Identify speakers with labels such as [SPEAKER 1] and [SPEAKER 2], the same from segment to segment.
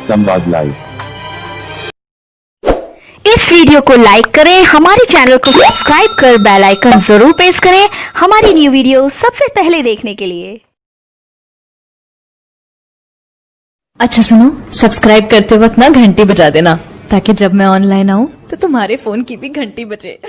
[SPEAKER 1] संवाद लाइव।
[SPEAKER 2] इस वीडियो को लाइक करें, हमारे चैनल को सब्सक्राइब कर बेल आइकन जरूर प्रेस करें हमारी न्यू वीडियो सबसे पहले देखने के लिए।
[SPEAKER 3] अच्छा सुनो, सब्सक्राइब करते वक्त ना घंटी बजा देना, ताकि जब मैं ऑनलाइन आऊं तो तुम्हारे फोन की भी घंटी बजे।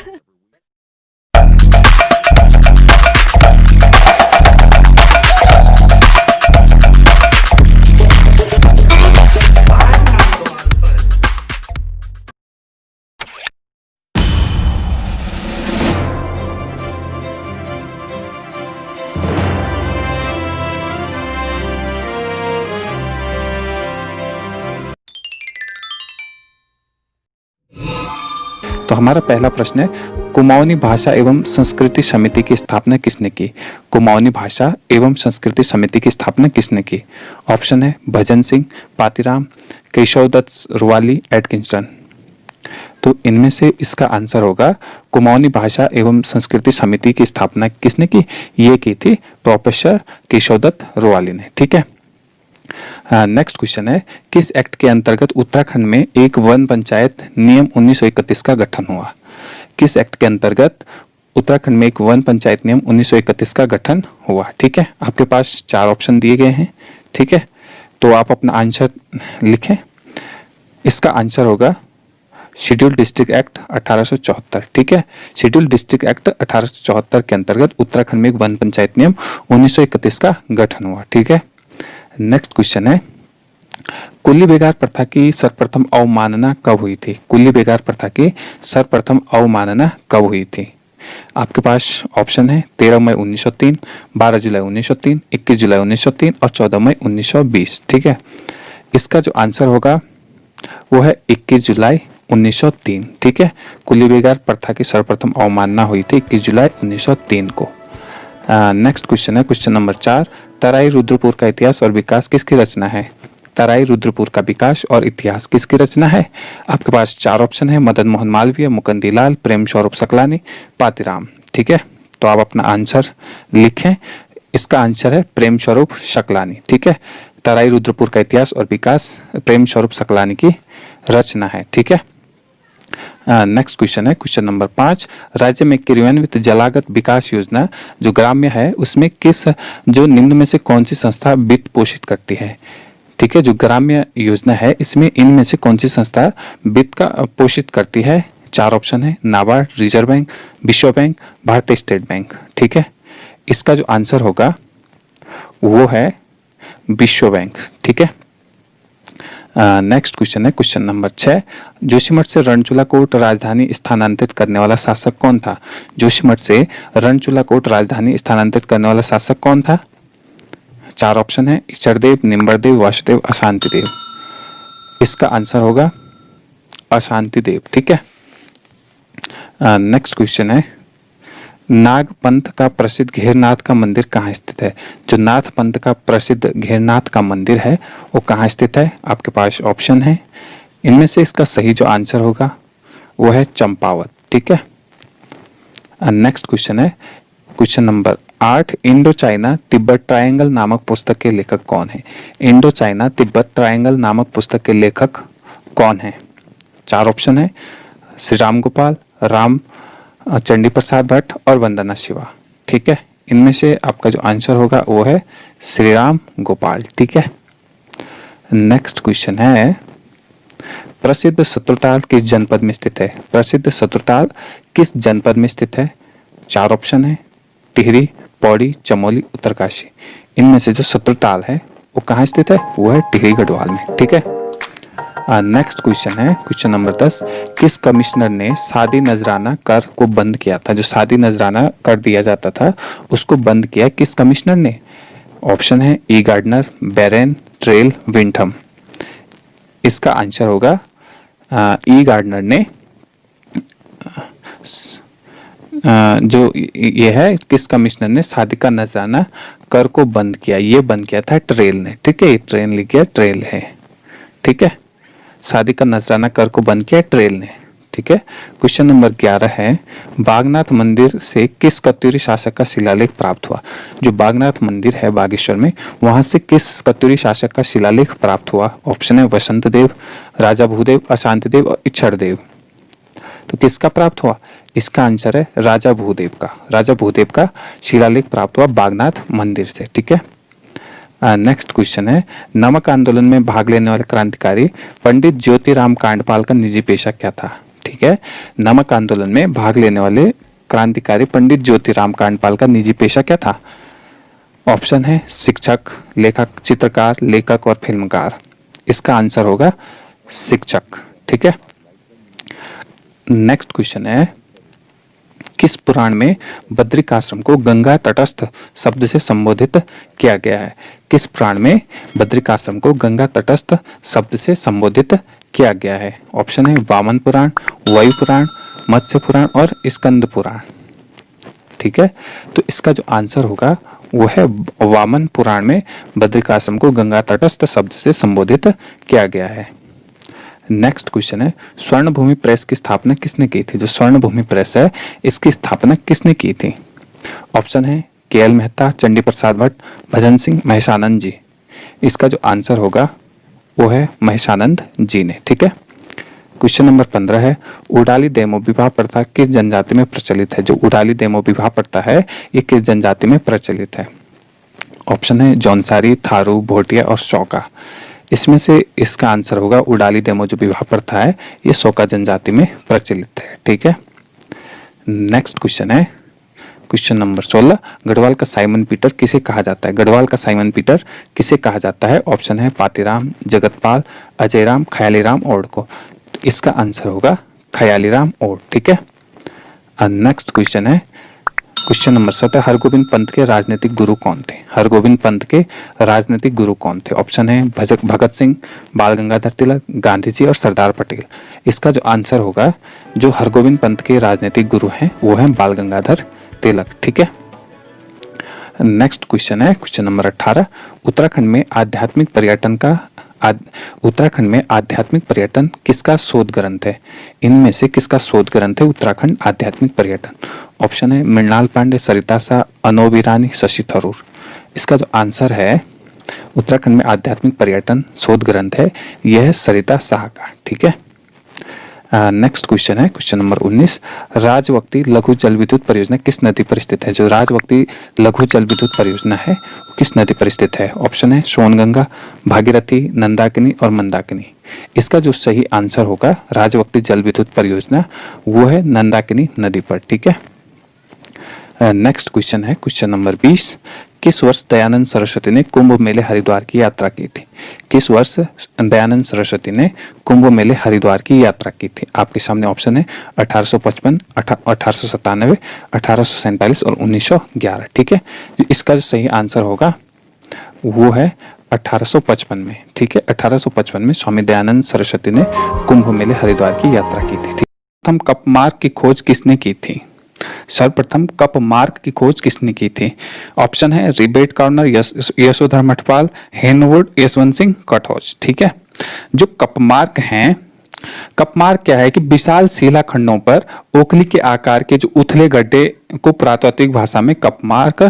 [SPEAKER 4] तो हमारा पहला प्रश्न है, कुमाऊनी भाषा एवं संस्कृति समिति की स्थापना किसने की? कुमाऊनी भाषा एवं संस्कृति समिति की स्थापना किसने की? ऑप्शन है भजन सिंह, पातीराम, केशवदत्त रुवाली, एटकिंसन। तो इनमें से इसका आंसर होगा कुमाऊनी भाषा एवं संस्कृति समिति की स्थापना किसने की? ये की थी प्रोफेसर केशवदत्त रुवाली ने। ठीक है। नेक्स्ट क्वेश्चन है, किस एक्ट के अंतर्गत उत्तराखंड में एक वन पंचायत नियम 1931 का गठन हुआ? किस एक्ट के अंतर्गत उत्तराखंड में एक वन पंचायत नियम 1931 का गठन हुआ? ठीक है, आपके पास 4 ऑप्शन दिए गए हैं। ठीक है, तो आप अपना आंसर लिखें। इसका आंसर होगा शेड्यूल डिस्ट्रिक्ट एक्ट 1874। ठीक है, शेड्यूल डिस्ट्रिक्ट एक्ट 1874 के अंतर्गत उत्तराखंड में एक वन पंचायत नियम 1931 का गठन हुआ। ठीक है। नेक्स्ट क्वेश्चन है, कुल्ली बेगार प्रथा की सर्वप्रथम अवमानना कब हुई थी? कुल्ली बेगार प्रथा की सर्वप्रथम अवमानना कब हुई थी? आपके पास ऑप्शन है 13 मई 1903, 12 जुलाई 1903, 21 जुलाई 1903 और 14 मई 1920। ठीक है, इसका जो आंसर होगा वो है 21 जुलाई 1903। ठीक है, कुल्ली बेगार प्रथा की सर्वप्रथम अवमानना हुई थी 21 जुलाई 1903 को। नेक्स्ट क्वेश्चन है क्वेश्चन नंबर 4, तराई रुद्रपुर का इतिहास और विकास किसकी रचना है? तराई रुद्रपुर का विकास और इतिहास किसकी रचना है? आपके पास 4 ऑप्शन है, मदन मोहन मालवीय, मुकुंदलाल, प्रेम स्वरूप सकलानी, पातीराम। ठीक है, तो आप अपना आंसर लिखें। इसका आंसर है प्रेम स्वरूप सकलानी। ठीक है, तराई रुद्रपुर का इतिहास और विकास प्रेम स्वरूप सकलानी की रचना है। ठीक है। नेक्स्ट क्वेश्चन है क्वेश्चन नंबर 5, राज्य में क्रियान्वित जलागत विकास योजना जो ग्राम्य है उसमें जो निम्न में से कौन सी संस्था वित्त पोषित करती है? ठीक है, जो ग्राम्य योजना है इसमें इनमें से कौन सी संस्था वित्त का पोषित करती है? 4 ऑप्शन है, नाबार्ड, रिजर्व बैंक, विश्व बैंक, भारतीय स्टेट बैंक। ठीक है, इसका जो आंसर होगा वो है विश्व बैंक। ठीक है। नेक्स्ट क्वेश्चन है क्वेश्चन नंबर 6, जोशीमठ से रणचूला कोट राजधानी स्थानांतरित करने वाला शासक कौन था? जोशीमठ से रणचूला कोट राजधानी स्थानांतरित करने वाला शासक कौन था? 4 ऑप्शन है, ईश्वरदेव, निम्बरदेव, वासुदेव, अशांतिदेव। इसका आंसर होगा अशांतिदेव। ठीक है। नेक्स्ट क्वेश्चन है, नाग पंथ का प्रसिद्ध घेरनाथ का मंदिर कहाँ स्थित है? जो नाथ पंथ का प्रसिद्ध घेरनाथ का मंदिर है वो कहाँ स्थित है? आपके पास ऑप्शन है, इनमें से इसका सही जो आंसर होगा वो है चंपावत। ठीक है। नेक्स्ट क्वेश्चन है question number 8, Indo China Tibet triangle नामक पुस्तक के लेखक कौन है? इंडो चाइना तिब्बत ट्रायंगल नामक पुस्तक के लेखक कौन है? 4 ऑप्शन है, श्री राम गोपाल, राम चंडी प्रसाद भट्ट और वंदना शिवा। ठीक है, इनमें से आपका जो आंसर होगा वो है श्री राम गोपाल। ठीक है। नेक्स्ट क्वेश्चन है, प्रसिद्ध शत्रुताल किस जनपद में स्थित है? प्रसिद्ध शत्रुताल किस जनपद में स्थित है? 4 ऑप्शन है, टिहरी, पौड़ी, चमोली, उत्तरकाशी। इनमें से जो शत्रुताल है वो कहाँ स्थित है? वो है टिहरी गढ़वाल में। ठीक है। नेक्स्ट क्वेश्चन है क्वेश्चन नंबर 10, किस कमिश्नर ने सादी नजराना कर को बंद किया था? जो सादी नजराना कर दिया जाता था उसको बंद किया किस कमिश्नर ने? ऑप्शन है, ई गार्डनर, बेरेन, ट्रेल, विंटम। इसका आंसर होगा ई गार्डनर ने। जो ये है, किस कमिश्नर ने सादी का नजराना कर को बंद किया? ये बंद किया था ट्रेल ने। ठीक है, ट्रेन लिख गया, ट्रेल है। ठीक है, शादी का नजराना कर को बंद किया ट्रेल ने। ठीक है। क्वेश्चन नंबर 11 है, बागनाथ मंदिर से किस कत्यूरी शासक का शिलालेख प्राप्त हुआ? जो बागनाथ मंदिर है बागेश्वर में, वहां से किस कत्यूरी शासक का शिलालेख प्राप्त हुआ? ऑप्शन है वसंत देव, राजा भूदेव, अशांति देव और इच्छड़ देव। तो किसका प्राप्त हुआ? इसका आंसर है राजा भूदेव का। राजा भूदेव का शिलालेख प्राप्त हुआ बागनाथ मंदिर से, ठीक है। नेक्स्ट क्वेश्चन है, नमक आंदोलन में भाग लेने वाले क्रांतिकारी पंडित ज्योतिराम कांडपाल का निजी पेशा क्या था? ठीक है, नमक आंदोलन में भाग लेने वाले क्रांतिकारी पंडित ज्योतिराम कांडपाल का निजी पेशा क्या था? ऑप्शन है शिक्षक, लेखक, चित्रकार, लेखक और फिल्मकार। इसका आंसर होगा शिक्षक, ठीक है। नेक्स्ट क्वेश्चन है, किस पुराण में बद्रिकाश्रम को गंगा तटस्थ शब्द से संबोधित किया गया है? किस पुराण में बद्रिकाश्रम को गंगा तटस्थ शब्द से संबोधित किया गया है? ऑप्शन है वामन पुराण, वायु पुराण, मत्स्य पुराण और स्कंद पुराण, ठीक है। तो इसका जो आंसर होगा वो है वामन पुराण में बद्रिकाश्रम को गंगा तटस्थ शब्द से संबोधित किया गया है। नेक्स्ट क्वेश्चन है, स्वर्ण भूमि प्रेस की स्थापना किसने की थी? जो स्वर्ण भूमि प्रेस है इसकी स्थापना किसने की थी? ऑप्शन है के.एल. मेहता, चंडी प्रसाद भट्ट, भजन सिंह, महेशानंद जी। इसका जो आंसर होगा वो है महेशानंद जी ने, ठीक है। क्वेश्चन नंबर 15 है, उडाली डेमो विवाह प्रथा किस जनजाति में प्रचलित है? जो उडाली डेमो विवाह प्रथा है ये किस जनजाति में प्रचलित है? ऑप्शन है जौनसारी, थारू, भोटिया और शौका। इसमें से इसका आंसर होगा उडाली डेमो जो विवाह प्रथा है ये शौका जनजाति में प्रचलित है, ठीक है। नेक्स्ट क्वेश्चन है, क्वेश्चन नंबर 16, गढ़वाल का साइमन पीटर किसे कहा जाता है? गढ़वाल का साइमन पीटर किसे कहा जाता है? ऑप्शन है पातीराम, जगतपाल, अजयराम, खयालीराम ओड को। तो इसका आंसर होगा खयालीराम ओड, ठीक है। नेक्स्ट क्वेश्चन है, क्वेश्चन नंबर 17, हरगोविंद पंत के राजनीतिक गुरु कौन थे? हरगोविंद पंत के राजनीतिक गुरु कौन थे? ऑप्शन है भगत सिंह, बाल गंगाधर तिलक, गांधी जी और सरदार पटेल। इसका जो आंसर होगा जो हरगोविंद पंत के राजनीतिक गुरु हैं वो है बाल गंगाधर तिलक, ठीक है। नेक्स्ट क्वेश्चन है, क्वेश्चन नंबर 18, उत्तराखंड में आध्यात्मिक पर्यटन किसका शोध ग्रंथ है? इनमें से किसका शोध ग्रंथ है उत्तराखंड आध्यात्मिक पर्यटन? ऑप्शन है मृणाल पांडे, सरिता शाह, अनोब ईरानी, शशि थरूर। इसका जो आंसर है उत्तराखंड में आध्यात्मिक पर्यटन शोध ग्रंथ है यह है सरिता शाह का, ठीक है। नेक्स्ट क्वेश्चन है, क्वेश्चन नंबर 19, राजवक्ती लघु जल विद्युत परियोजना किस नदी पर स्थित है? जो राजवक्ती लघु जल विद्युत परियोजना है वो किस नदी पर स्थित है? ऑप्शन है सोनगंगा, भागीरथी, नंदाकिनी और मंदाकिनी। इसका जो सही आंसर होगा राजवक्ती जल विद्युत परियोजना वो है नंदाकिनी नदी पर, ठीक है। नेक्स्ट क्वेश्चन है, क्वेश्चन नंबर 20, किस वर्ष दयानंद सरस्वती ने कुंभ मेले हरिद्वार की यात्रा की थी? किस वर्ष दयानंद सरस्वती ने कुंभ मेले हरिद्वार की यात्रा की थी? आपके सामने ऑप्शन है 1855, 1897, 1847 और 1911, ठीक है। इसका जो सही आंसर होगा वो है 1855 में, ठीक है। 1855 में स्वामी दयानंद सरस्वती ने कुंभ मेले हरिद्वार की यात्रा की थी, ठीक। प्रथम कपमार्क की खोज किसने की थी? सर्वप्रथम कप मार्क की खोज किसने की थी? ऑप्शन है रिबेट कॉर्नर, यशोधर मठपाल, हेनवुड, यशवंत सिंह कटोच, ठीक है। जो कपमार्क हैं, कपमार्क क्या है कि विशाल शिलाखंडों पर ओखली के आकार के जो उथले गड्ढे को पुरातात्विक भाषा में कपमार्क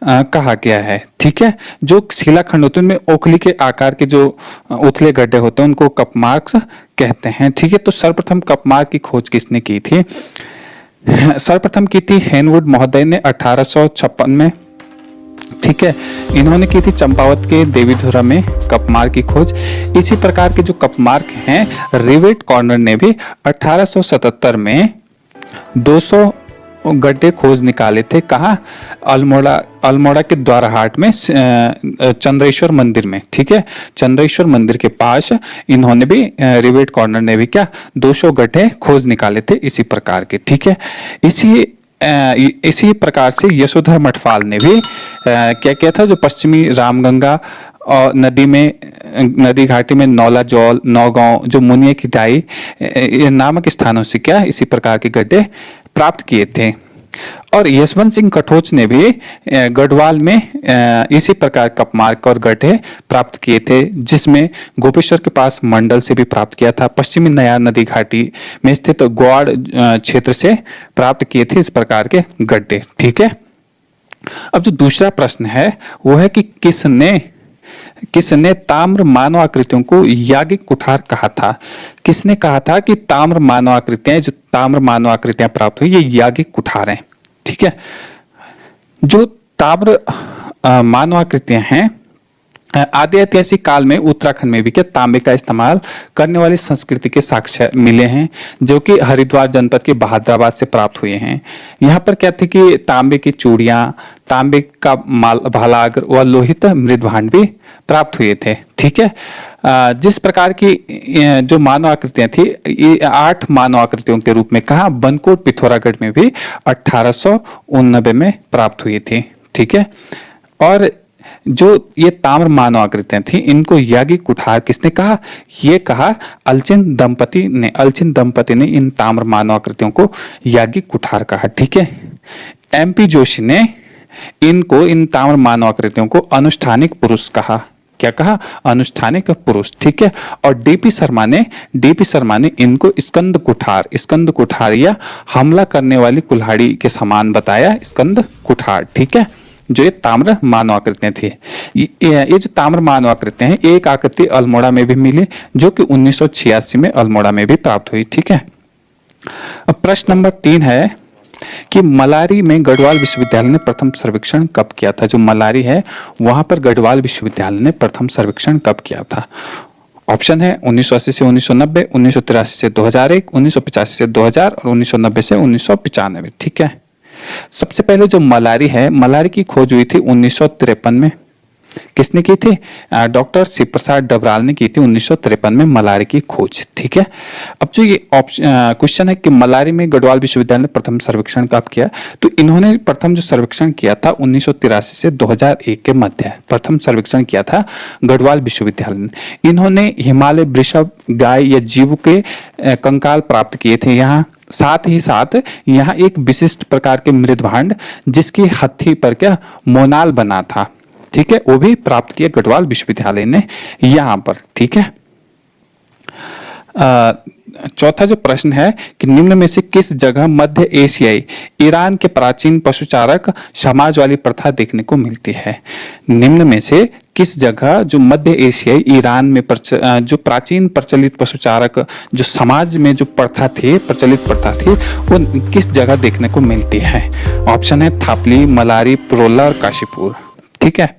[SPEAKER 4] कहा गया है, ठीक है। जो शिलाखंड होते हैं उनमें ओखली के आकार के जो उथले गड्ढे होते हैं उनको कपमार्क कहते हैं, ठीक है। तो सर्वप्रथम कपमार्क की खोज किसने की थी? सर्वप्रथम की थी हेनवुड महोदय ने 1856 में, ठीक है। इन्होंने की थी चंपावत के देवीधुरा में कपमार्क की खोज। इसी प्रकार के जो कपमार्क हैं रिवेट कॉर्नर ने भी 1877 में 200 गड्ढे खोज निकाले थे। कहाँ? अल्मोड़ा के द्वाराहाट में चंद्रेश्वर मंदिर में, ठीक है। चंद्रेश्वर मंदिर के पास इन्होंने भी रिवेट कॉर्नर ने भी क्या 200 गड्ढे खोज निकाले थे इसी प्रकार के, ठीक है। इसी प्रकार से यशोधर मठपाल ने भी क्या किया था, जो पश्चिमी रामगंगा और नदी घाटी में नौला जौल, नौगांव, जो मुनिया की डाई नामक स्थानों से क्या इसी प्रकार के गड्ढे प्राप्त किए थे। और यशवंत सिंह कटोच ने भी गढ़वाल में इसी प्रकार कपमार्क और गड्ढे प्राप्त किए थे, जिसमें गोपेश्वर के पास मंडल से भी प्राप्त किया था। पश्चिमी नयार नदी घाटी में स्थित ग्वाड़ क्षेत्र से प्राप्त किए थे इस प्रकार के गड्ढे। ठीक है, अब जो दूसरा प्रश्न है वो है कि किसने ताम्र मानव आकृतियों को यागिक कुठार कहा था? किसने कहा था कि ताम्र मानव आकृतियां प्राप्त हुई ये यागिक कुठार हैं? ठीक है, जो ताम्र मानव आकृतियां हैं आदि ऐतिहासिक काल में उत्तराखंड में भी क्या तांबे का इस्तेमाल करने वाली संस्कृति के साक्ष्य मिले हैं, जो कि हरिद्वार जनपद के बहादुराबाद से प्राप्त हुए हैं। यहाँ पर क्या थे कि तांबे की चूड़ियां, तांबे का भालाग्र व लोहित मृदभांड भी प्राप्त हुए थे। ठीक है, जिस प्रकार की जो मानव आकृतियां थी ये 8 मानव आकृतियों के रूप में कहा बनकोट पिथौरागढ़ में भी 1889 में प्राप्त हुई थी। ठीक है, और जो ये ताम्र मानव आकृतियां थी इनको यागिक कुठार किसने कहा? ये कहा अलचिन दंपति ने इन ताम्र मानव आकृतियों को यागिक कुठार कहा। ठीक है, MP जोशी ने इन ताम्र मानव आकृतियों को अनुष्ठानिक पुरुष कहा। क्या कहा? अनुष्ठानिक पुरुष। ठीक है, और डीपी शर्मा ने इनको स्कंद कुठार या हमला करने वाली कुल्हाड़ी के समान बताया, स्कंद कुठार। ठीक है, जो ये ताम्र मानव आकृतियां थी। ये जो ताम्र मानव आकृतियां हैं एक आकृति अल्मोड़ा में भी मिली, जो कि 1986 में अल्मोड़ा में भी प्राप्त हुई। ठीक है, अब प्रश्न नंबर 3 है कि मलारी में गढ़वाल विश्वविद्यालय ने प्रथम सर्वेक्षण कब किया था? जो मलारी है वहां पर गढ़वाल विश्वविद्यालय ने प्रथम सर्वेक्षण कब किया था? ऑप्शन है 1980 से 1990, 1983 से 2001, 1985 से 2000 और 1990 से 1995। ठीक है, सबसे पहले जो मलारी है, मलारी की खोज हुई थी 1953 में। किसने की थी? डॉक्टर शिव प्रसाद डबराल ने की थी 1953 में मलारी की खोज। ठीक है, अब जो ये क्वेश्चन है कि मलारी में गढ़वाल विश्वविद्यालय ने प्रथम सर्वेक्षण कब किया, तो इन्होंने प्रथम जो सर्वेक्षण किया था 1983 से 2001 के मध्य प्रथम सर्वेक्षण किया था गढ़वाल विश्वविद्यालय ने। इन्होंने हिमालय वृषभ, गाय या जीव के कंकाल प्राप्त किए थे। साथ ही यहाँ एक विशिष्ट प्रकार के मृदभांड जिसकी हथी पर क्या मोनाल बना था। ठीक है, वो भी प्राप्त किया गढ़वाल विश्वविद्यालय ने यहां पर। ठीक है, चौथा जो प्रश्न है कि निम्न में से किस जगह मध्य एशियाई ईरान के प्राचीन पशुचारक समाज वाली प्रथा देखने को मिलती है? निम्न में से किस जगह जो मध्य एशियाई ईरान में जो प्राचीन प्रचलित पशुचारक जो समाज में जो प्रचलित प्रथा थी वो किस जगह देखने को मिलती है? ऑप्शन है थापली, मलारी, पुरोला और काशीपुर। ठीक है,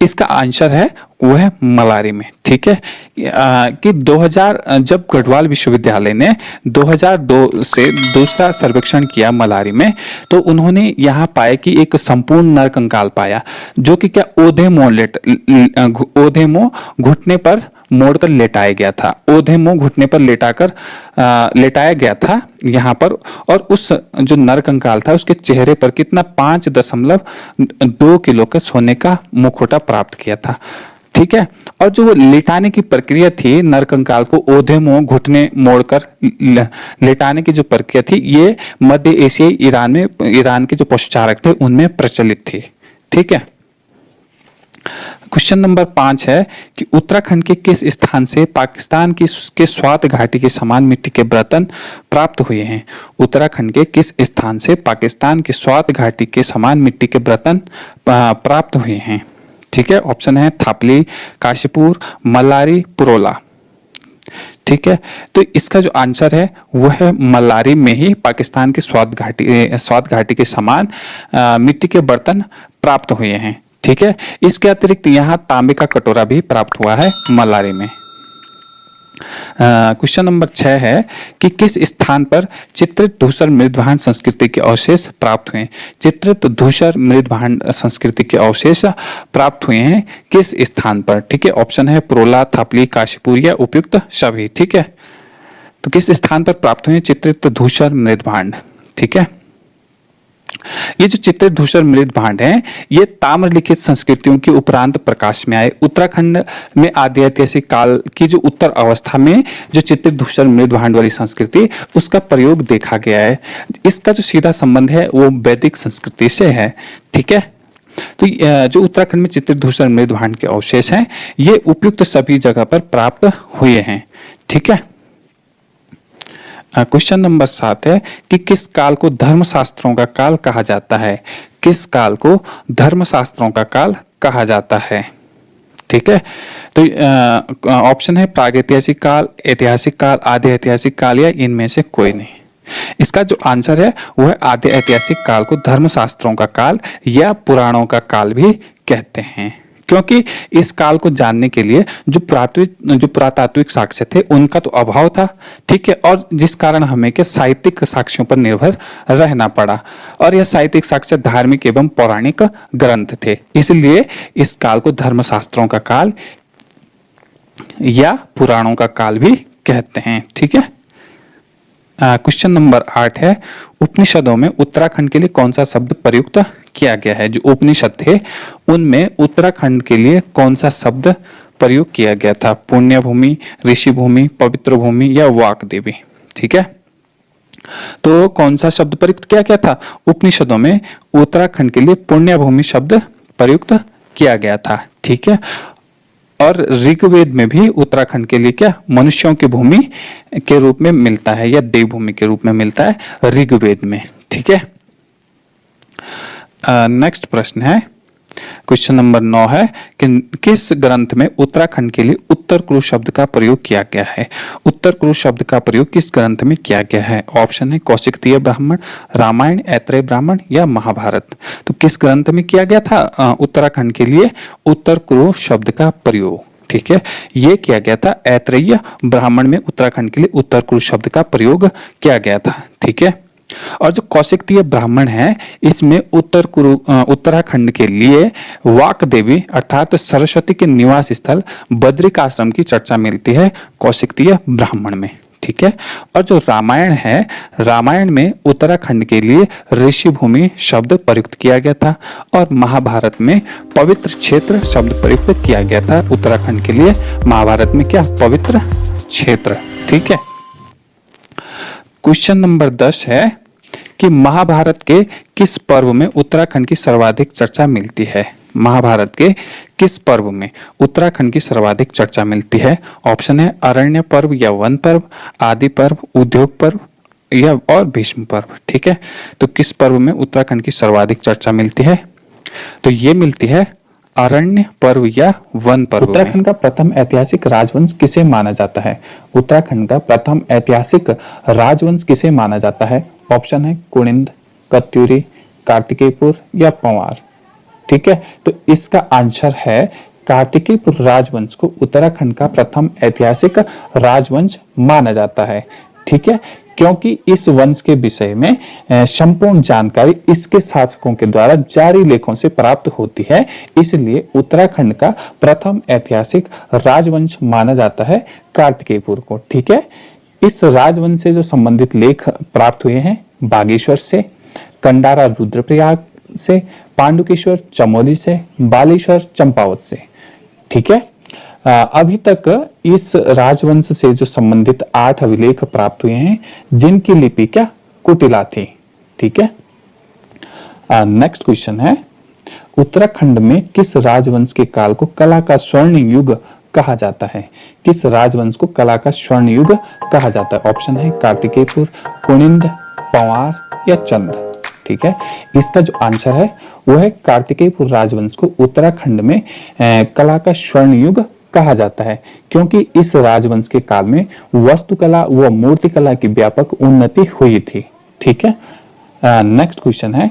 [SPEAKER 4] इसका आंसर है वो है मलारी में। ठीक है, कि 2000 जब गढ़वाल विश्वविद्यालय ने 2002 से दूसरा सर्वेक्षण किया मलारी में, तो उन्होंने यहाँ पाया कि एक संपूर्ण नर कंकाल पाया, जो कि क्या ओधेमो घुटने पर मोड़कर लेटाया गया था। ओधेमो घुटने पर लेटाया गया था यहाँ पर, और उस जो नर कंकाल था उसके चेहरे पर कितना 5.2 किलो का सोने का मुखौटा प्राप्त किया था। ठीक है, और जो लेटाने की प्रक्रिया थी नर कंकाल को ओधेमो घुटने मोड़कर लेटाने की जो प्रक्रिया थी ये मध्य एशियाई ईरान के जो पशुचारक थे उनमें प्रचलित थी। ठीक है, क्वेश्चन नंबर 5 है कि उत्तराखंड के किस स्थान से पाकिस्तान के स्वात घाटी के समान मिट्टी के बर्तन प्राप्त हुए हैं? उत्तराखंड के किस स्थान से पाकिस्तान के स्वात घाटी के समान मिट्टी के बर्तन प्राप्त हुए हैं? ठीक है, ऑप्शन है थापली, काशीपुर, मलारी, पुरोला। ठीक है, तो इसका जो आंसर है वो है मलारी में ही पाकिस्तान के स्वात घाटी के समान मिट्टी के बर्तन प्राप्त हुए हैं। ठीक है, इसके अतिरिक्त यहाँ तांबे का कटोरा भी प्राप्त हुआ है मलारी में। क्वेश्चन नंबर 6 है कि किस स्थान पर चित्रित धूसर मृदभांड संस्कृति के अवशेष प्राप्त हुए? चित्रित धूसर मृदभांड संस्कृति के अवशेष प्राप्त हुए हैं किस स्थान पर? ठीक है, ऑप्शन है पुरोला, थापली, काशीपुर या उपयुक्त सभी। ठीक है, तो किस स्थान पर प्राप्त हुए चित्रित धूसर मृदभांड? ठीक है, ये जो चित्रधूसर मृद भांड हैं, ये ताम्रलिखित संस्कृतियों के उपरांत प्रकाश में आए। उत्तराखंड में आदि ऐतिहासिक काल की जो उत्तर अवस्था में जो चित्रधूसर मृद भांड वाली संस्कृति, उसका प्रयोग देखा गया है। इसका जो सीधा संबंध है वो वैदिक संस्कृति से है। ठीक है, तो जो उत्तराखंड में चित्रधूसर मृद भांड के अवशेष हैं, ये उपयुक्त सभी जगह पर प्राप्त हुए हैं। ठीक है, क्वेश्चन नंबर 7 है कि किस काल को धर्मशास्त्रों का काल कहा जाता है? किस काल को धर्मशास्त्रों का काल कहा जाता है? ठीक है, तो ऑप्शन है प्रागैतिहासिक काल, ऐतिहासिक काल, आदि ऐतिहासिक काल या इनमें से कोई नहीं। इसका जो आंसर है वो है आदि ऐतिहासिक काल को धर्मशास्त्रों का काल या पुराणों का काल भी कहते हैं, क्योंकि इस काल को जानने के लिए जो पुरातात्विक साक्ष्य थे उनका तो अभाव था। ठीक है, और जिस कारण हमें के साहित्यिक साक्ष्यों पर निर्भर रहना पड़ा, और यह साहित्यिक साक्ष्य धार्मिक एवं पौराणिक ग्रंथ थे, इसलिए इस काल को धर्मशास्त्रों का काल या पुराणों का काल भी कहते हैं। ठीक है, क्वेश्चन नंबर 8 है उपनिषदों में उत्तराखंड के लिए कौन सा शब्द प्रयुक्त किया गया है? जो उपनिषद थे उनमें उत्तराखंड के लिए कौन सा शब्द प्रयोग किया गया था? पुण्य भूमि, ऋषि भूमि, पवित्र भूमि या वाक देवी? ठीक है, तो कौन सा शब्द प्रयुक्त किया गया था? उपनिषदों में उत्तराखंड के लिए पुण्य भूमि शब्द प्रयुक्त किया गया था। ठीक है, और ऋग्वेद में भी उत्तराखंड के लिए क्या मनुष्यों की भूमि के रूप में मिलता है या देवभूमि के रूप में मिलता है ऋग्वेद में। ठीक है, नेक्स्ट प्रश्न है, क्वेश्चन नंबर 9 है कि किस ग्रंथ में उत्तराखंड के लिए उत्तर कुरु शब्द का प्रयोग किया गया है? उत्तर कुरु शब्द का प्रयोग किस ग्रंथ में किया गया है? ऑप्शन है कौशिकतीय ब्राह्मण, रामायण, ऐत्रेय ब्राह्मण या महाभारत? तो किस ग्रंथ में किया गया था उत्तराखंड के लिए उत्तर कुरु शब्द का प्रयोग? ठीक है, ये किया गया था ऐत्रेय ब्राह्मण में उत्तराखंड के लिए उत्तर कुरु शब्द का प्रयोग किया गया था। ठीक है, और जो कौशिकतीय ब्राह्मण है इसमें उत्तराखंड के लिए वाक देवी अर्थात सरस्वती के निवास स्थल बद्रिक आश्रम की चर्चा मिलती है कौशिकतीय ब्राह्मण में। ठीक है, और जो रामायण है, रामायण में उत्तराखंड के लिए ऋषि भूमि शब्द प्रयुक्त किया गया था, और महाभारत में पवित्र क्षेत्र शब्द प्रयुक्त किया गया था उत्तराखंड के लिए। महाभारत में क्या पवित्र क्षेत्र। ठीक है, क्वेश्चन नंबर 10 है कि महाभारत के किस पर्व में उत्तराखंड की सर्वाधिक चर्चा मिलती है? महाभारत के किस पर्व में उत्तराखंड की सर्वाधिक चर्चा मिलती है? ऑप्शन है अरण्य पर्व या वन पर्व, आदि पर्व, उद्योग पर्व या और भीष्म पर्व। ठीक है, तो किस पर्व में उत्तराखंड की सर्वाधिक चर्चा मिलती है? तो ये मिलती है अरण्य पर्व या वन पर्व। उत्तराखंड का प्रथम ऐतिहासिक राजवंश किसे माना जाता है? उत्तराखंड का प्रथम ऐतिहासिक राजवंश किसे माना जाता है? ऑप्शन है कुनिंद, कत्यूरी, कार्तिकेयपुर या पंवार। ठीक है, तो इसका आंसर है कार्तिकेयपुर राजवंश को उत्तराखंड का प्रथम ऐतिहासिक राजवंश माना जाता है। ठीक है, क्योंकि इस वंश के विषय में संपूर्ण जानकारी इसके शासकों के द्वारा जारी लेखों से प्राप्त होती है, इसलिए उत्तराखंड का प्रथम ऐतिहासिक राजवंश माना जाता है कार्तिकेयपुर को। ठीक है, इस राजवंश से जो संबंधित लेख प्राप्त हुए हैं बागेश्वर से, कंडारा रुद्रप्रयाग से, पांडुकेश्वर चमोली से, बालेश्वर चंपावत से। ठीक है, अभी तक इस राजवंश से जो संबंधित 8 अभिलेख प्राप्त हुए हैं जिनकी लिपि क्या कुटिला थी। ठीक है, नेक्स्ट क्वेश्चन है उत्तराखंड में किस राजवंश के काल को कला का स्वर्ण युग कहा जाता है? किस राजवंश को कला का स्वर्ण युग कहा जाता है? ऑप्शन है कार्तिकेयपुर, कुनिंद, पंवार या चंद। ठीक है, इसका जो आंसर है वो है कार्तिकेयपुर राजवंश को उत्तराखंड में कला का स्वर्ण युग कहा जाता है, क्योंकि इस राजवंश के काल में वास्तुकला व मूर्तिकला की व्यापक उन्नति हुई थी। ठीक है, नेक्स्ट क्वेश्चन है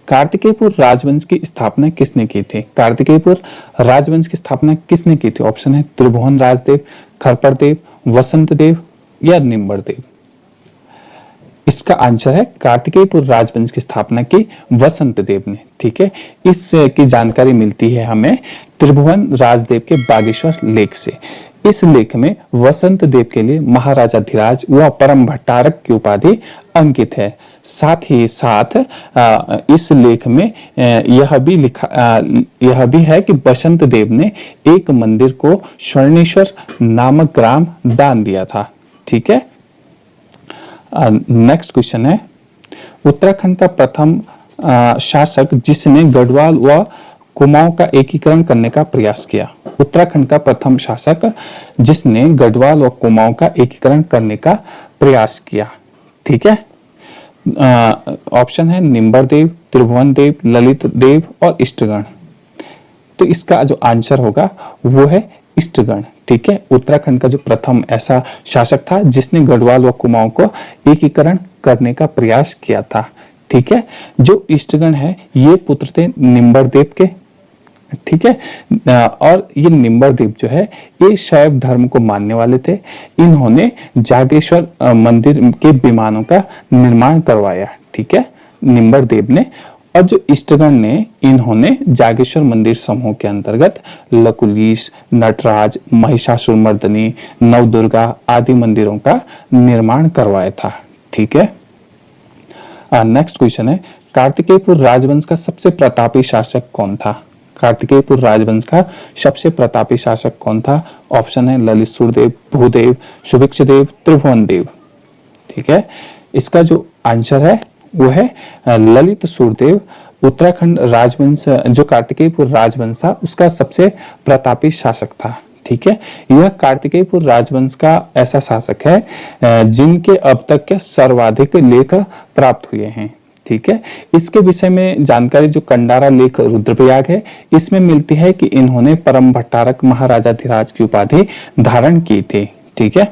[SPEAKER 4] कार्तिकेयपुर राजवंश की स्थापना किसने की थी? कार्तिकेयपुर राजवंश की स्थापना किसने की थी? ऑप्शन है त्रिभुवन राजदेव, खरपड़देव, वसंत देव या निम्बर देव। इसका आंसर है कार्तिकेयपुर राजवंश की स्थापना की वसंत देव ने। ठीक है, इसकी जानकारी मिलती है हमें त्रिभुवन राजदेव के बागेश्वर लेख से। इस लेख में वसंत देव के लिए महाराजा धीराज व परम भट्टारक की उपाधि अंकित है। साथ ही साथ इस लेख में यह भी है कि बसंत देव ने एक मंदिर को स्वर्णेश्वर नामक ग्राम दान दिया था। ठीक है। नेक्स्ट क्वेश्चन है, उत्तराखंड का प्रथम शासक जिसने गढ़वाल व कुमाऊं का एकीकरण करने का प्रयास किया। उत्तराखंड का प्रथम शासक जिसने गढ़वाल व कुमाऊं का एकीकरण करने का प्रयास किया। ठीक है। ऑप्शन है निम्बर देव, त्रिभुवन देव, ललित देव और इष्टगण। तो इसका जो आंसर होगा वो है इष्टगण। ठीक है। उत्तराखंड का जो प्रथम ऐसा शासक था जिसने गढ़वाल व कुमाऊं को एकीकरण करने का प्रयास किया था। ठीक है। जो इष्टगण है ये पुत्र थे निम्बर देव के। ठीक है। और ये निम्बर देव जो है ये शैव धर्म को मानने वाले थे। इन्होंने जागेश्वर मंदिर के विमानों का निर्माण करवाया। ठीक है, निम्बर देव ने। और जो इष्टगण ने इन्होंने जागेश्वर मंदिर समूह के अंतर्गत लकुलीश, नटराज, महिषासुरमर्दिनी, नवदुर्गा आदि मंदिरों का निर्माण करवाया था। ठीक है। नेक्स्ट क्वेश्चन है, कार्तिकेयपुर राजवंश का सबसे प्रतापी शासक कौन था? कार्तिकेयपुर राजवंश का सबसे प्रतापी शासक कौन था? ऑप्शन है ललित सूर्यदेव, भूदेव, सुभिक्षदेव, त्रिभुवन देव। ठीक है। इसका जो आंसर है वो है ललित सूर्यदेव। उत्तराखंड राजवंश जो कार्तिकेयपुर राजवंश था उसका सबसे प्रतापी शासक था। ठीक है। यह कार्तिकेयपुर राजवंश का ऐसा शासक है जिनके अब तक के सर्वाधिक लेख प्राप्त हुए हैं। ठीक है। इसके विषय में जानकारी जो कंडारा लेख रुद्रप्रयाग है इसमें मिलती है कि इन्होंने परम भट्टारक महाराजाधिराज की उपाधि धारण की थी। ठीक है।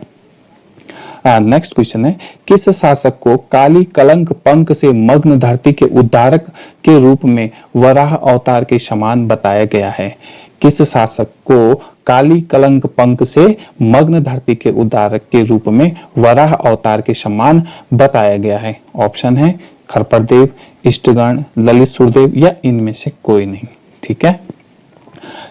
[SPEAKER 4] नेक्स्ट क्वेश्चन है, किस शासक को काली कलंक पंख से मग्न धरती के उद्धारक के रूप में वराह अवतार के समान बताया गया है? किस शासक को काली कलंक पंख से मग्न धरती के उद्धारक के रूप में वराह अवतार के समान बताया गया है? ऑप्शन है खरपरदेव, इष्टगण, ललित सूर्यदेव या इनमें से कोई नहीं। ठीक है।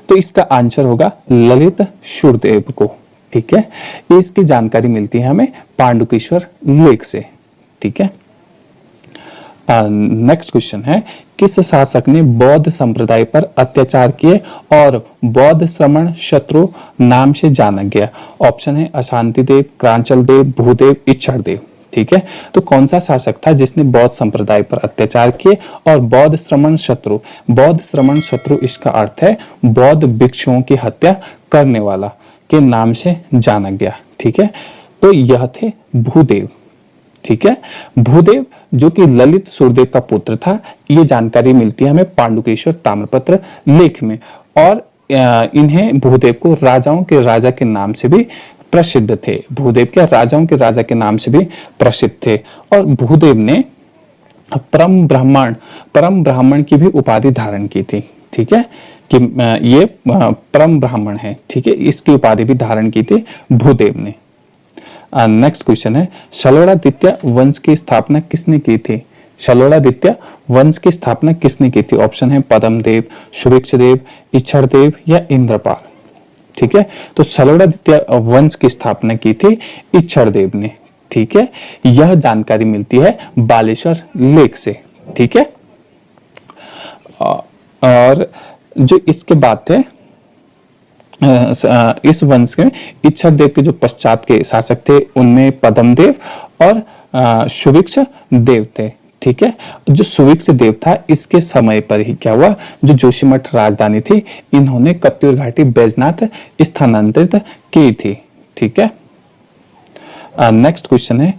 [SPEAKER 4] तो इसका आंसर होगा ललित सूर्यदेव को। ठीक है। इसकी जानकारी मिलती है हमें पांडुकेश्वर लेख से। ठीक है। नेक्स्ट क्वेश्चन है, किस शासक ने बौद्ध संप्रदाय पर अत्याचार किए और बौद्ध श्रमण शत्रु नाम से जाना गया? ऑप्शन है अशांति देव, क्रांचल देव, भूदेव, इच्छर देव। ठीक है। तो कौन सा शासक था जिसने बौद्ध संप्रदाय पर अत्याचार किए और बौद्ध श्रमण शत्रु? बौद्ध श्रमण शत्रु इसका अर्थ है बौद्ध भिक्षुओं की हत्या करने वाला के नाम से जाना गया। ठीक है। तो यह थे भूदेव। ठीक है। भूदेव जो कि ललित सूर्यदेव का पुत्र था, ये जानकारी मिलती है हमें पांडुकेश्वर ताम्रपत्र लेख में। और इन्हें भूदेव को राजाओं के राजा के नाम से भी प्रसिद्ध थे। भूदेव के राजाओं के राजा के नाम से भी प्रसिद्ध थे। और भूदेव ने परम ब्राह्मण की भी उपाधि धारण की थी। ठीक है, कि ये परम ब्राह्मण है। ठीक है, इसकी उपाधि भी धारण की थी भूदेव ने। नेक्स्ट क्वेश्चन है, सलोड़ादित्य वंश की स्थापना किसने की थी? सलोड़ादित्य वंश की स्थापना किसने की थी? ऑप्शन है पद्मदेव, सुभिक्षदेव, इच्छरदेव या इंद्रपाल। ठीक है। तो सलोड़ादित्य वंश की स्थापना की थी इच्छरदेव ने। ठीक है। यह जानकारी मिलती है बालेश्वर लेख से। ठीक है। और जो इसके बाद थे इस वंश के इच्छरदेव के जो पश्चात के शासक थे उनमें पद्मदेव और सुभिक्ष देव थे। ठीक है। जो सुभिक्ष देव था इसके समय पर ही क्या हुआ, जो जोशीमठ राजधानी थी इन्होंने कप्यूर घाटी बैजनाथ स्थानांतरित की थी। ठीक है। नेक्स्ट क्वेश्चन है,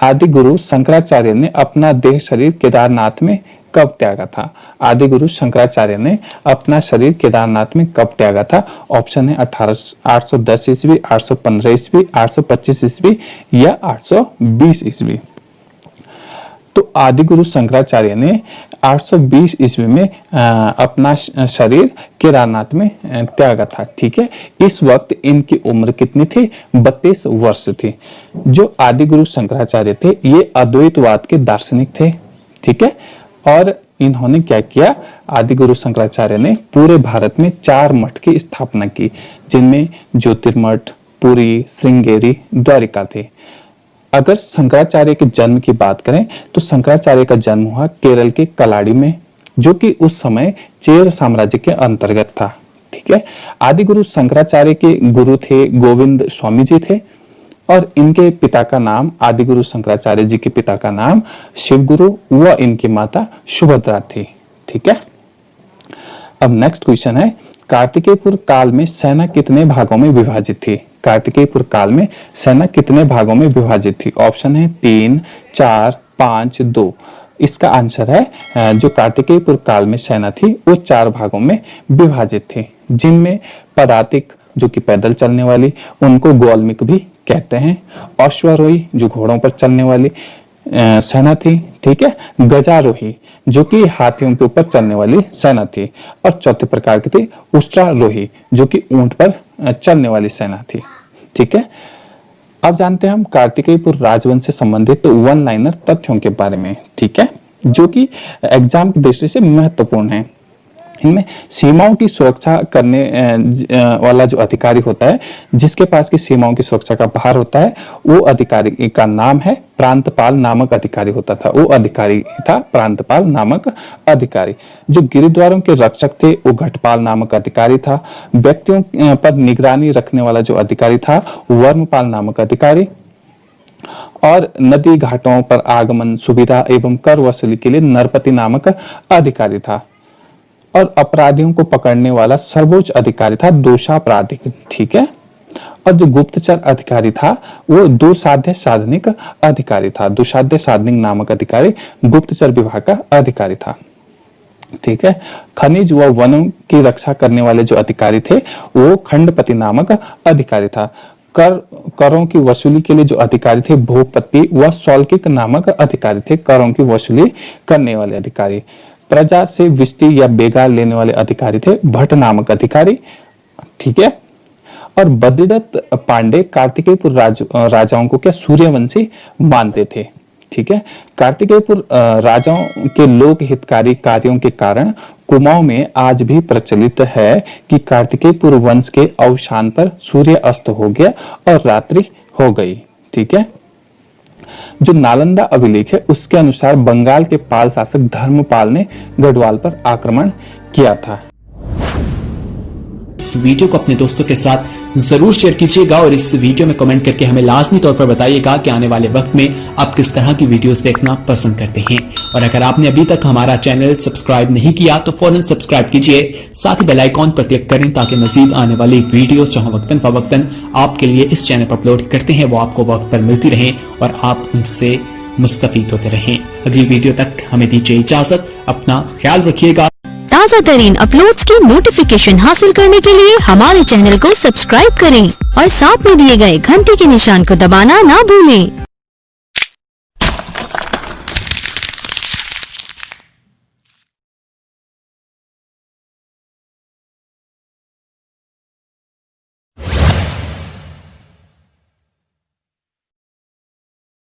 [SPEAKER 4] आदि गुरु शंकराचार्य ने अपना देह शरीर केदारनाथ में कब त्यागा था? आदि गुरु शंकराचार्य ने अपना शरीर केदारनाथ में कब त्यागा था? ऑप्शन है 810 ईस्वी, 815 ईस्वी, 825 ईस्वी या 820 ईस्वी। तो आदि गुरु शंकराचार्य ने 820 ईस्वी में अपना शरीर केदारनाथ में त्यागा था। ठीक है। इस वक्त इनकी उम्र कितनी थी? 32 वर्ष थी। जो आदि गुरु शंकराचार्य थे ये अद्वैतवाद के दार्शनिक थे। ठीक है। और इन्होंने क्या किया, आदि गुरु शंकराचार्य ने पूरे भारत में 4 मठ की स्थापना की, जिनमें ज्योतिर्मठ, पुरी, श्रृंगेरी, द्वारिका थे। अगर शंकराचार्य के जन्म की बात करें तो शंकराचार्य का जन्म हुआ केरल के कलाड़ी में, जो कि उस समय चेर साम्राज्य के अंतर्गत था। ठीक है, आदि गुरु शंकराचार्य के गुरु थे गोविंद स्वामी जी थे, और इनके पिता का नाम, आदि गुरु शंकराचार्य जी के पिता का नाम शिव गुरु व इनकी माता सुभद्रा थी। ठीक है, अब नेक्स्ट क्वेश्चन है, कार्तिकेयपुर काल में सेना कितने भागों में विभाजित थी? कार्तिकेयपुर काल में सेना कितने भागों में विभाजित थी? ऑप्शन है 3, 4, 5, 2। इसका आंसर है जो कार्तिकेयपुर काल में सेना थी वो 4 भागों में विभाजित थी, जिनमें पदातिक जो कि पैदल चलने वाली, उनको ग्वाल्मीक भी कहते हैं। अश्वारोही जो घोड़ों पर चलने वाली सेना थी। ठीक है, गजारोही जो कि हाथियों के ऊपर चलने वाली सेना थी, और चौथे प्रकार की थी उष्ट्रारोही जो कि ऊंट पर चलने वाली सेना थी। ठीक है, अब जानते हैं हम कार्तिकेयपुर राजवंश से संबंधित वन लाइनर तथ्यों के बारे में। ठीक है, जो कि एग्जाम की दृष्टि से महत्वपूर्ण है। इनमें सीमाओं की सुरक्षा करने वाला जो अधिकारी होता है, जिसके पास की सीमाओं की सुरक्षा का भार होता है, वो अधिकारी का नाम है प्रांतपाल नामक अधिकारी होता था। वो अधिकारी था प्रांतपाल नामक अधिकारी। जो गिरिद्वारों के रक्षक थे वो घटपाल नामक अधिकारी था। व्यक्तियों पर निगरानी रखने वाला जो अधिकारी था वर्मपाल नामक अधिकारी। और नदी घाटों पर आगमन सुविधा एवं कर वसूली के लिए नरपति नामक अधिकारी था। और अपराधियों को पकड़ने वाला सर्वोच्च अधिकारी था दोषापराधिक। ठीक है, और जो गुप्तचर अधिकारी था वो दुसाध्य साधनिक अधिकारी था। दुसाध्य साधनिक नामक अधिकारी गुप्तचर विभाग का अधिकारी था। ठीक है, खनिज व वनों की रक्षा करने वाले जो अधिकारी थे वो खंडपति नामक अधिकारी था। करों की वसूली के लिए जो अधिकारी थे भूपति व सौल्किक नामक अधिकारी थे। करों की वसूली करने वाले अधिकारी। प्रजा से विष्टि या बेगार लेने वाले अधिकारी थे भट्ट नामक अधिकारी। ठीक है, और बद्रीदत्त पांडे कार्तिकेयपुर राजाओं को क्या सूर्यवंशी मानते थे। ठीक है, कार्तिकेयपुर राजाओं के लोक हितकारी कार्यों के कारण कुमाऊं में आज भी प्रचलित है कि कार्तिकेयपुर वंश के अवसान पर सूर्य अस्त हो गया और रात्रि हो गई। ठीक है, जो नालंदा अभिलेख है उसके अनुसार बंगाल के पाल शासक धर्मपाल ने गढ़वाल पर आक्रमण किया था।
[SPEAKER 1] इस वीडियो को अपने दोस्तों के साथ जरूर शेयर कीजिएगा और इस वीडियो में कमेंट करके हमें लाजमी तौर पर बताइएगा कि आने वाले वक्त में आप किस तरह की वीडियोस देखना पसंद करते हैं। और अगर आपने अभी तक हमारा चैनल सब्सक्राइब नहीं किया तो फौरन सब्सक्राइब कीजिए, साथ ही बेल आइकॉन पर क्लिक करें ताकि मजीद आने वाली वीडियो जहां वक्तन फवक्तन आपके लिए इस चैनल पर अपलोड करते हैं वो आपको वक्त पर मिलती रहे और आप उनसे मुस्तफीद होते रहें। अगली वीडियो तक हमें दीजिए इजाजत, अपना ख्याल रखिएगा।
[SPEAKER 5] ताज़ा तरीन अपलोड्स की नोटिफिकेशन हासिल करने के लिए हमारे चैनल को सब्सक्राइब करें और साथ में दिए गए घंटी के निशान को दबाना ना भूलें।